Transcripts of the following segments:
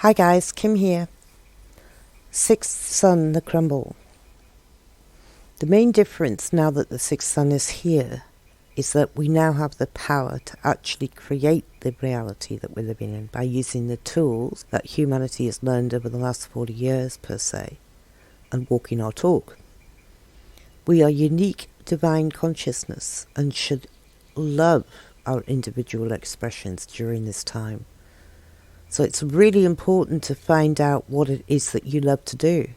Hi guys, Kim here. Sixth Sun The Crumble. The main difference now that the sixth sun is here is that we now have the power to actually create the reality that we're living in by using the tools that humanity has learned over the last 40 years per se, and walking our talk. We are unique divine consciousness and should love our individual expressions during this time. So it's really important to find out what it is that you love to do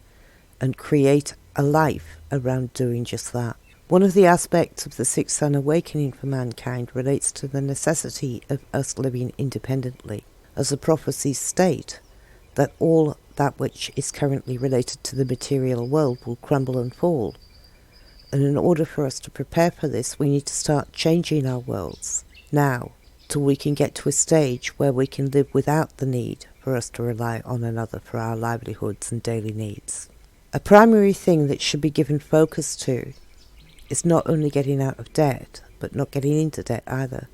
and create a life around doing just that. One of the aspects of the sixth sun awakening for mankind relates to the necessity of us living independently, as the prophecies state that all that which is currently related to the material world will crumble and fall. And in order for us to prepare for this, we need to start changing our worlds now, till we can get to a stage where we can live without the need for us to rely on another for our livelihoods and daily needs. A primary thing that should be given focus to is not only getting out of debt, but not getting into debt either.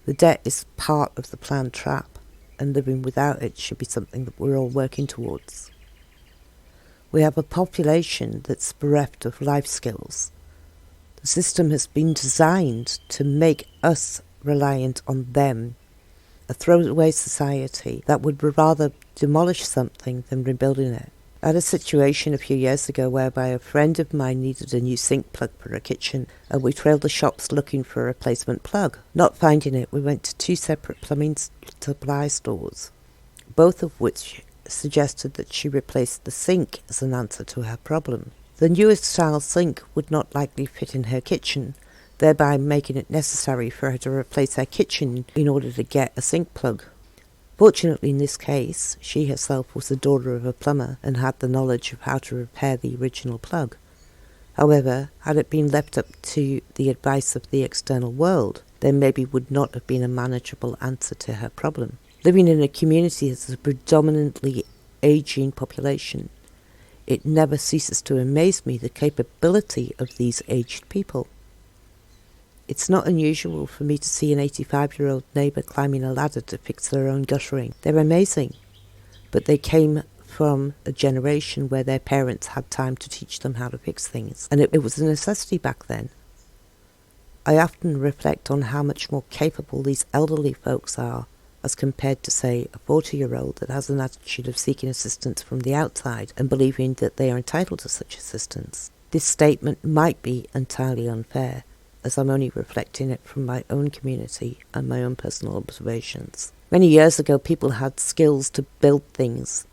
The debt is part of the planned trap, and living without it should be something that we're all working towards. We have a population that's bereft of life skills. The system has been designed to make us reliant on them, a throwaway society that would rather demolish something than rebuilding it. I had a situation a few years ago whereby a friend of mine needed a new sink plug for her kitchen, and we trailed the shops looking for a replacement plug. Not finding it, we went to 2 separate plumbing supply stores, both of which suggested that she replace the sink as an answer to her problem. The newest style sink would not likely fit in her kitchen, thereby making it necessary for her to replace her kitchen in order to get a sink plug. Fortunately, in this case, she herself was the daughter of a plumber and had the knowledge of how to repair the original plug. However, had it been left up to the advice of the external world, there maybe would not have been a manageable answer to her problem. Living in a community that has a predominantly aging population, it never ceases to amaze me the capability of these aged people. It's not unusual for me to see an 85-year-old neighbour climbing a ladder to fix their own guttering. They're amazing, but they came from a generation where their parents had time to teach them how to fix things, and it was a necessity back then. I often reflect on how much more capable these elderly folks are as compared to, say, a 40-year-old that has an attitude of seeking assistance from the outside and believing that they are entitled to such assistance. This statement might be entirely unfair, as I'm only reflecting it from my own community and my own personal observations. Many years ago, people had skills to build things.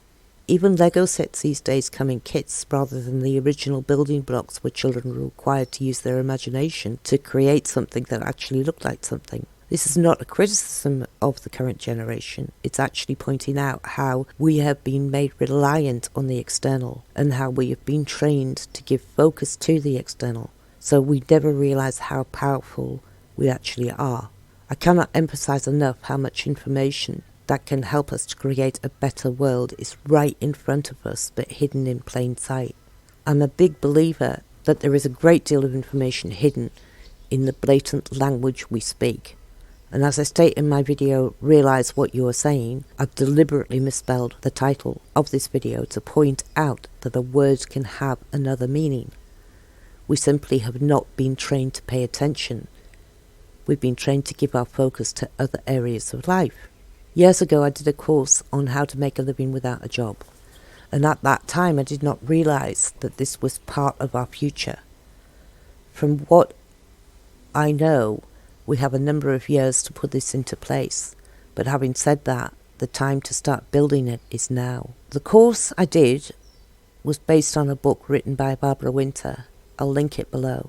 Even Lego sets these days come in kits rather than the original building blocks where children were required to use their imagination to create something that actually looked like something. This is not a criticism of the current generation. It's actually pointing out how we have been made reliant on the external and how we have been trained to give focus to the external. So we never realise how powerful we actually are. I cannot emphasise enough how much information that can help us to create a better world is right in front of us but hidden in plain sight. I'm a big believer that there is a great deal of information hidden in the blatant language we speak. And as I state in my video, Realise What You Are Saying, I've deliberately misspelled the title of this video to point out that a word can have another meaning. We simply have not been trained to pay attention. We've been trained to give our focus to other areas of life. Years ago, I did a course on how to make a living without a job. And at that time, I did not realise that this was part of our future. From what I know, we have a number of years to put this into place. But having said that, the time to start building it is now. The course I did was based on a book written by Barbara Winter. I'll link it below.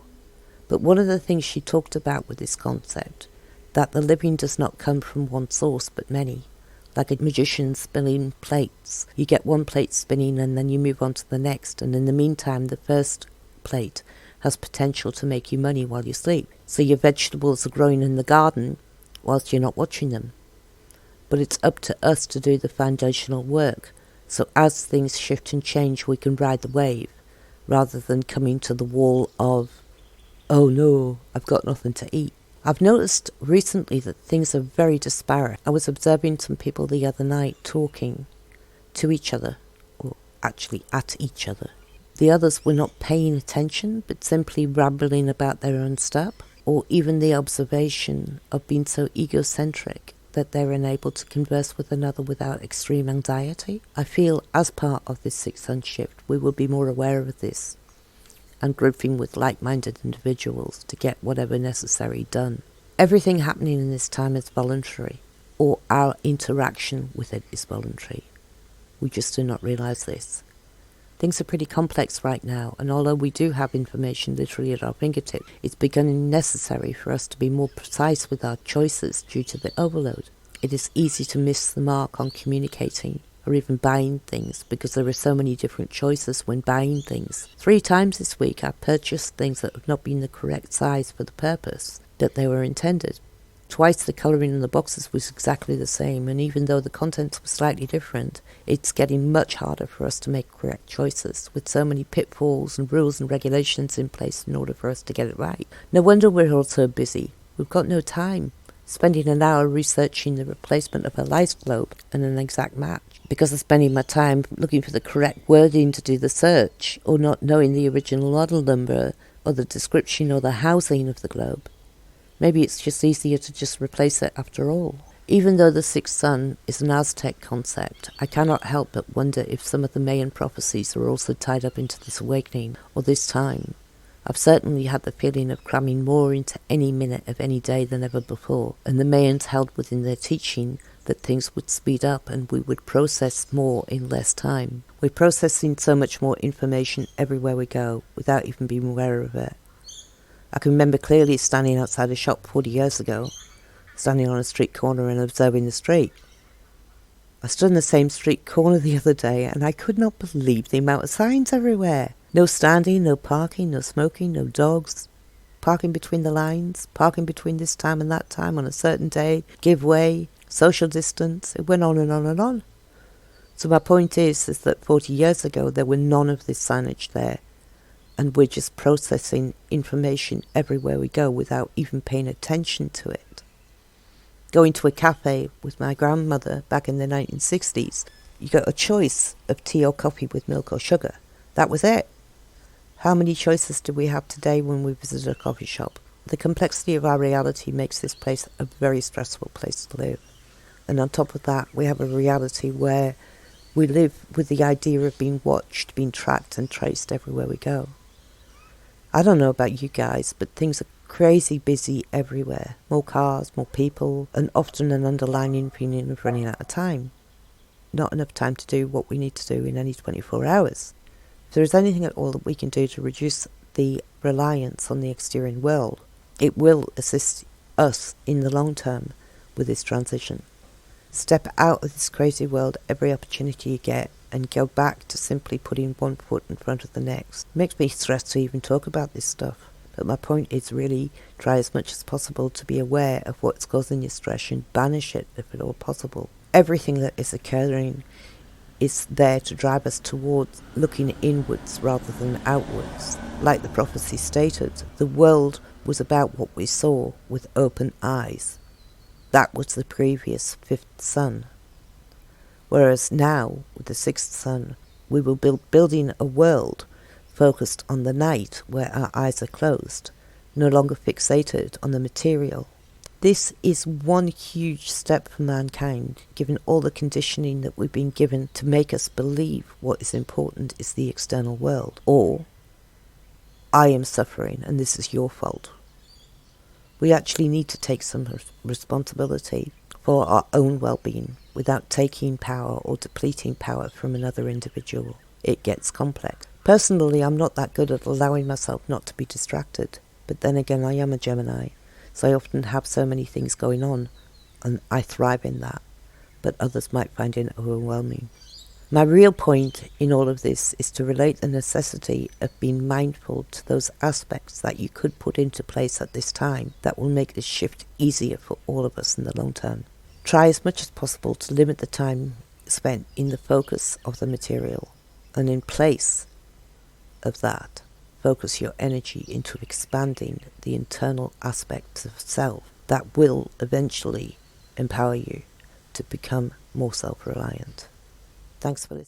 But one of the things she talked about with this concept, that the living does not come from one source but many. Like a magician spinning plates. You get one plate spinning and then you move on to the next, and in the meantime the first plate has potential to make you money while you sleep. So your vegetables are growing in the garden whilst you're not watching them. But it's up to us to do the foundational work, so as things shift and change we can ride the wave, rather than coming to the wall of, oh no, I've got nothing to eat. I've noticed recently that things are very disparate. I was observing some people the other night talking, to each other, or actually at each other. The others were not paying attention, but simply rambling about their own stuff, or even the observation of being so egocentric that they're unable to converse with another without extreme anxiety. I feel as part of this sixth sun shift, we will be more aware of this and grouping with like-minded individuals to get whatever necessary done. Everything happening in this time is voluntary, or our interaction with it is voluntary. We just do not realize this. Things are pretty complex right now, and although we do have information literally at our fingertips, it's becoming necessary for us to be more precise with our choices due to the overload. It is easy to miss the mark on communicating or even buying things because there are so many different choices when buying things. 3 times this week I purchased things that have not been the correct size for the purpose that they were intended. Twice the colouring in the boxes was exactly the same, and even though the contents were slightly different, it's getting much harder for us to make correct choices, with so many pitfalls and rules and regulations in place in order for us to get it right. No wonder we're all so busy. We've got no time. Spending an hour researching the replacement of a light globe and an exact match, because of spending my time looking for the correct wording to do the search, or not knowing the original model number, or the description or the housing of the globe. Maybe it's just easier to just replace it after all. Even though the sixth sun is an Aztec concept, I cannot help but wonder if some of the Mayan prophecies are also tied up into this awakening, or this time. I've certainly had the feeling of cramming more into any minute of any day than ever before, and the Mayans held within their teaching that things would speed up and we would process more in less time. We're processing so much more information everywhere we go, without even being aware of it. I can remember clearly standing outside a shop 40 years ago, standing on a street corner and observing the street. I stood in the same street corner the other day and I could not believe the amount of signs everywhere. No standing, no parking, no smoking, no dogs, parking between the lines, parking between this time and that time on a certain day, give way, social distance. It went on and on and on. So my point is that 40 years ago there were none of this signage there. And we're just processing information everywhere we go without even paying attention to it. Going to a cafe with my grandmother back in the 1960s, you got a choice of tea or coffee with milk or sugar. That was it. How many choices do we have today when we visit a coffee shop? The complexity of our reality makes this place a very stressful place to live. And on top of that, we have a reality where we live with the idea of being watched, being tracked and traced everywhere we go. I don't know about you guys, but things are crazy busy everywhere. More cars, more people, and often an underlying feeling of running out of time. Not enough time to do what we need to do in any 24 hours. If there is anything at all that we can do to reduce the reliance on the exterior world, it will assist us in the long term with this transition. Step out of this crazy world every opportunity you get and go back to simply putting one foot in front of the next. It makes me stressed to even talk about this stuff, but my point is really try as much as possible to be aware of what's causing your stress and banish it if at all possible. Everything that is occurring is there to drive us towards looking inwards rather than outwards. Like the prophecy stated, the world was about what we saw with open eyes. That was the previous fifth sun. Whereas now, with the sixth sun, we will be building a world focused on the night where our eyes are closed, no longer fixated on the material. This is one huge step for mankind, given all the conditioning that we've been given to make us believe what is important is the external world, or I am suffering and this is your fault. We actually need to take some responsibility for our own well-being without taking power or depleting power from another individual. It gets complex. Personally, I'm not that good at allowing myself not to be distracted, but then again I am a Gemini, so I often have so many things going on and I thrive in that, but others might find it overwhelming. My real point in all of this is to relate the necessity of being mindful to those aspects that you could put into place at this time that will make this shift easier for all of us in the long term. Try as much as possible to limit the time spent in the focus of the material, and in place of that, focus your energy into expanding the internal aspects of self that will eventually empower you to become more self-reliant. Thanks for listening.